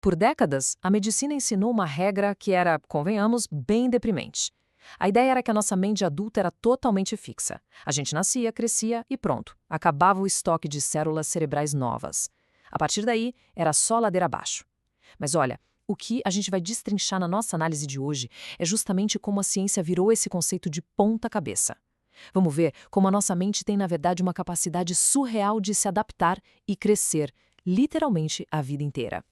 Por décadas, a medicina ensinou uma regra que era, convenhamos, bem deprimente. A ideia era que a nossa mente adulta era totalmente fixa. A gente nascia, crescia e pronto. Acabava o estoque de células cerebrais novas. A partir daí, era só ladeira abaixo. Mas olha, o que a gente vai destrinchar na nossa análise de hoje é justamente como a ciência virou esse conceito de ponta cabeça. Vamos ver como a nossa mente tem, na verdade, uma capacidade surreal de se adaptar e crescer, literalmente, a vida inteira.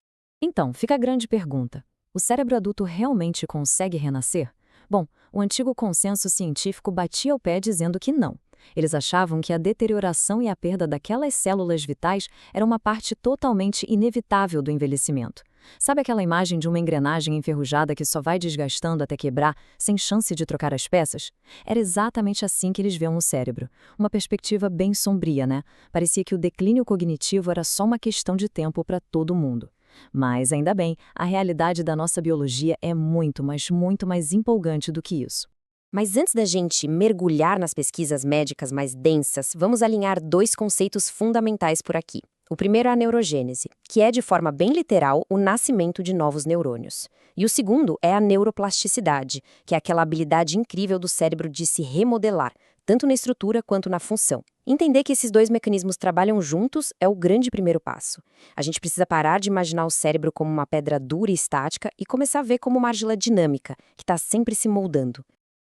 Então, fica a grande pergunta. O cérebro adulto realmente consegue renascer? Bom, o antigo consenso científico batia o pé dizendo que não. Eles achavam que a deterioração e a perda daquelas células vitais era uma parte totalmente inevitável do envelhecimento. Sabe aquela imagem de uma engrenagem enferrujada que só vai desgastando até quebrar, sem chance de trocar as peças? Era exatamente assim que eles viam o cérebro. Uma perspectiva bem sombria, né? Parecia que o declínio cognitivo era só uma questão de tempo para todo mundo. Mas, ainda bem, a realidade da nossa biologia é muito, mas muito mais empolgante do que isso. Mas antes da gente mergulhar nas pesquisas médicas mais densas, vamos alinhar dois conceitos fundamentais por aqui. O primeiro é a neurogênese, que é, de forma bem literal, o nascimento de novos neurônios. E o segundo é a neuroplasticidade, que é aquela habilidade incrível do cérebro de se remodelar, tanto na estrutura quanto na função. Entender que esses dois mecanismos trabalham juntos é o grande primeiro passo. A gente precisa parar de imaginar o cérebro como uma pedra dura e estática e começar a ver como uma argila dinâmica, que está sempre se moldando.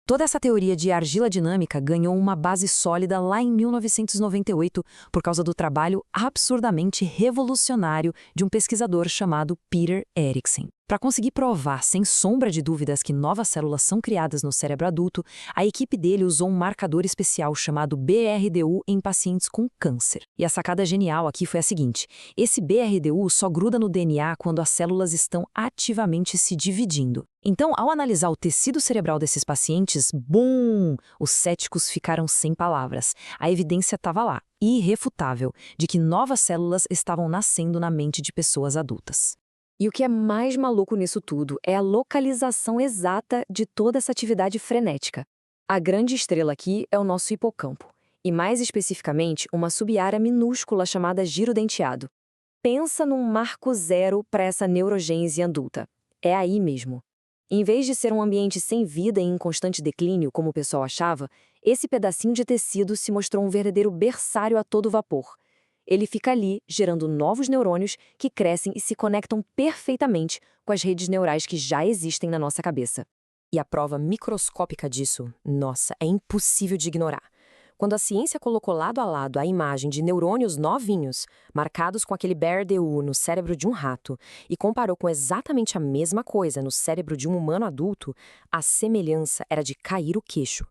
Toda essa teoria de argila dinâmica ganhou uma base sólida lá em 1998 por causa do trabalho absurdamente revolucionário de um pesquisador chamado Peter Erickson. Para conseguir provar sem sombra de dúvidas que novas células são criadas no cérebro adulto, a equipe dele usou um marcador especial chamado BRDU em pacientes com câncer. E a sacada genial aqui foi a seguinte: esse BRDU só gruda no DNA quando as células estão ativamente se dividindo. Então, ao analisar o tecido cerebral desses pacientes, bum! Os céticos ficaram sem palavras. A evidência estava lá, irrefutável, de que novas células estavam nascendo na mente de pessoas adultas. E o que é mais maluco nisso tudo é a localização exata de toda essa atividade frenética. A grande estrela aqui é o nosso hipocampo, e mais especificamente uma subárea minúscula chamada giro denteado. Pensa num marco zero para essa neurogênese adulta. É aí mesmo. Em vez de ser um ambiente sem vida e em constante declínio, como o pessoal achava, esse pedacinho de tecido se mostrou um verdadeiro berçário a todo vapor. Ele fica ali, gerando novos neurônios que crescem e se conectam perfeitamente com as redes neurais que já existem na nossa cabeça. E a prova microscópica disso, nossa, é impossível de ignorar. Quando a ciência colocou lado a lado a imagem de neurônios novinhos, marcados com aquele BRDU no cérebro de um rato, e comparou com exatamente a mesma coisa no cérebro de um humano adulto, a semelhança era de cair o queixo.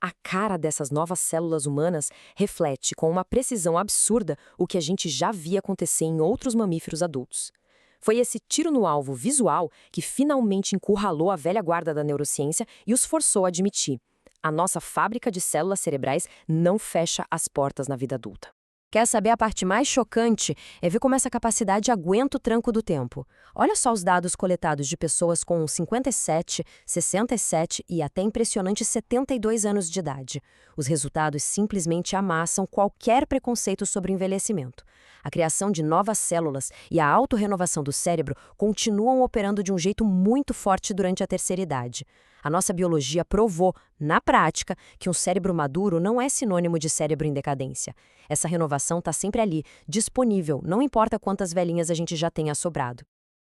A cara dessas novas células humanas reflete com uma precisão absurda o que a gente já via acontecer em outros mamíferos adultos. Foi esse tiro no alvo visual que finalmente encurralou a velha guarda da neurociência e os forçou a admitir: a nossa fábrica de células cerebrais não fecha as portas na vida adulta. Quer saber a parte mais chocante? É ver como essa capacidade aguenta o tranco do tempo. Olha só os dados coletados de pessoas com 57, 67 e até impressionantes 72 anos de idade. Os resultados simplesmente amassam qualquer preconceito sobre o envelhecimento. A criação de novas células e a autorrenovação do cérebro continuam operando de um jeito muito forte durante a terceira idade. A nossa biologia provou, na prática, que um cérebro maduro não é sinônimo de cérebro em decadência. Essa renovação está sempre ali, disponível, não importa quantas velhinhas a gente já tenha sobrado.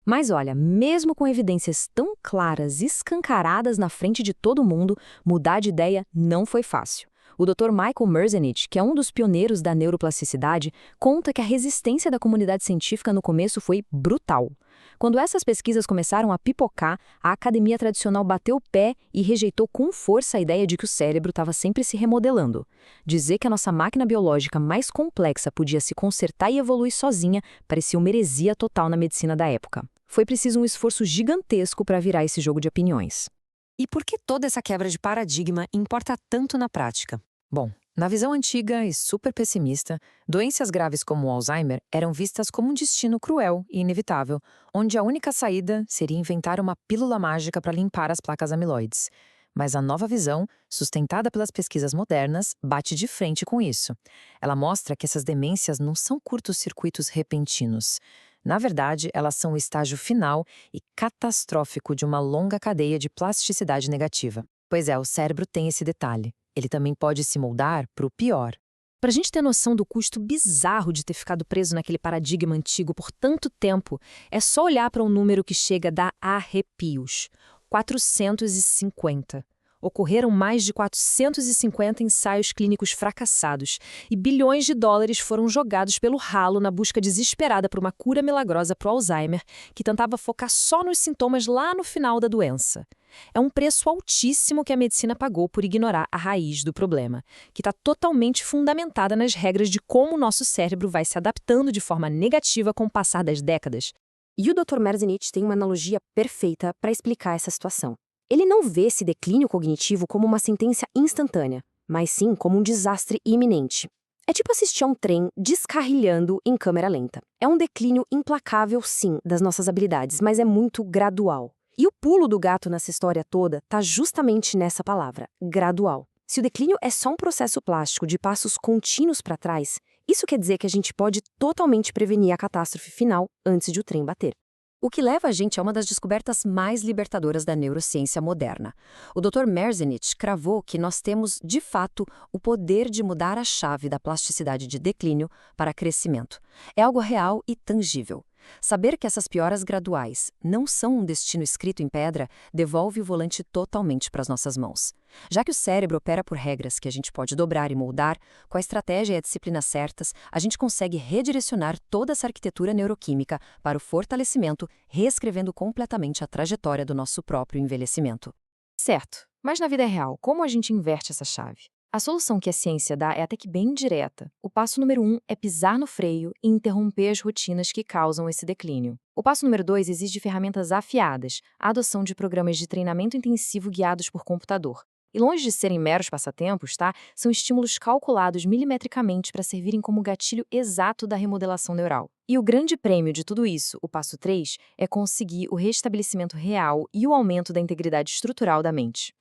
Mas olha, mesmo com evidências tão claras e escancaradas na frente de todo mundo, mudar de ideia não foi fácil. O Dr. Michael Merzenich, que é um dos pioneiros da neuroplasticidade, conta que a resistência da comunidade científica no começo foi brutal. Quando essas pesquisas começaram a pipocar, a academia tradicional bateu o pé e rejeitou com força a ideia de que o cérebro estava sempre se remodelando. Dizer que a nossa máquina biológica mais complexa podia se consertar e evoluir sozinha parecia uma heresia total na medicina da época. Foi preciso um esforço gigantesco para virar esse jogo de opiniões. E por que toda essa quebra de paradigma importa tanto na prática? Bom, na visão antiga e super pessimista, doenças graves como o Alzheimer eram vistas como um destino cruel e inevitável, onde a única saída seria inventar uma pílula mágica para limpar as placas amiloides. Mas a nova visão, sustentada pelas pesquisas modernas, bate de frente com isso. Ela mostra que essas demências não são curtos-circuitos repentinos. Na verdade, elas são o estágio final e catastrófico de uma longa cadeia de plasticidade negativa. Pois é, o cérebro tem esse detalhe. Ele também pode se moldar para o pior. Para a gente ter noção do custo bizarro de ter ficado preso naquele paradigma antigo por tanto tempo, é só olhar para um número que chega a dar arrepios: 450. Ocorreram mais de 450 ensaios clínicos fracassados e bilhões de dólares foram jogados pelo ralo na busca desesperada por uma cura milagrosa para o Alzheimer, que tentava focar só nos sintomas lá no final da doença. É um preço altíssimo que a medicina pagou por ignorar a raiz do problema, que está totalmente fundamentada nas regras de como o nosso cérebro vai se adaptando de forma negativa com o passar das décadas. E o Dr. Merzenich tem uma analogia perfeita para explicar essa situação. Ele não vê esse declínio cognitivo como uma sentença instantânea, mas sim como um desastre iminente. É tipo assistir a um trem descarrilhando em câmera lenta. É um declínio implacável, sim, das nossas habilidades, mas é muito gradual. E o pulo do gato nessa história toda está justamente nessa palavra, gradual. Se o declínio é só um processo plástico de passos contínuos para trás, isso quer dizer que a gente pode totalmente prevenir a catástrofe final antes de o trem bater. O que leva a gente a uma das descobertas mais libertadoras da neurociência moderna. O Dr. Merzenich cravou que nós temos, de fato, o poder de mudar a chave da plasticidade de declínio para crescimento. É algo real e tangível. Saber que essas pioras graduais não são um destino escrito em pedra devolve o volante totalmente para as nossas mãos. Já que o cérebro opera por regras que a gente pode dobrar e moldar, com a estratégia e a disciplina certas, a gente consegue redirecionar toda essa arquitetura neuroquímica para o fortalecimento, reescrevendo completamente a trajetória do nosso próprio envelhecimento. Certo, mas na vida real, como a gente inverte essa chave? A solução que a ciência dá é até que bem direta. O passo número 1 é pisar no freio e interromper as rotinas que causam esse declínio. O passo número 2 exige ferramentas afiadas, a adoção de programas de treinamento intensivo guiados por computador. E longe de serem meros passatempos, tá? São estímulos calculados milimetricamente para servirem como gatilho exato da remodelação neural. E o grande prêmio de tudo isso, o passo 3, é conseguir o restabelecimento real e o aumento da integridade estrutural da mente.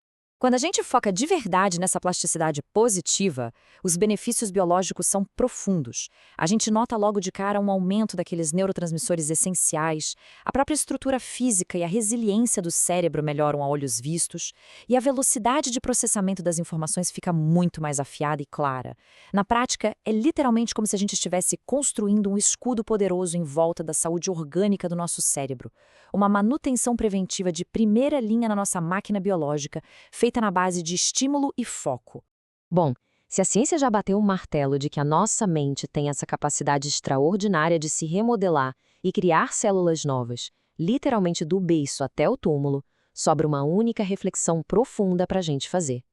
Quando a gente foca de verdade nessa plasticidade positiva, os benefícios biológicos são profundos. A gente nota logo de cara um aumento daqueles neurotransmissores essenciais, a própria estrutura física e a resiliência do cérebro melhoram a olhos vistos, e a velocidade de processamento das informações fica muito mais afiada e clara. Na prática, é literalmente como se a gente estivesse construindo um escudo poderoso em volta da saúde orgânica do nosso cérebro, uma manutenção preventiva de primeira linha na nossa máquina biológica, feita na base de estímulo e foco. Bom, se a ciência já bateu o martelo de que a nossa mente tem essa capacidade extraordinária de se remodelar e criar células novas, literalmente do berço até o túmulo, sobra uma única reflexão profunda para a gente fazer.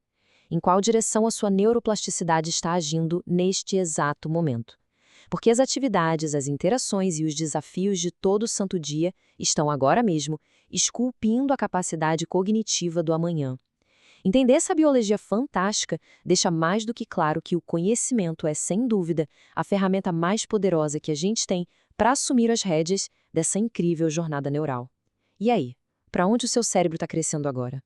Em qual direção a sua neuroplasticidade está agindo neste exato momento? Porque as atividades, as interações e os desafios de todo santo dia estão agora mesmo esculpindo a capacidade cognitiva do amanhã. Entender essa biologia fantástica deixa mais do que claro que o conhecimento é, sem dúvida, a ferramenta mais poderosa que a gente tem para assumir as rédeas dessa incrível jornada neural. E aí, para onde o seu cérebro está crescendo agora?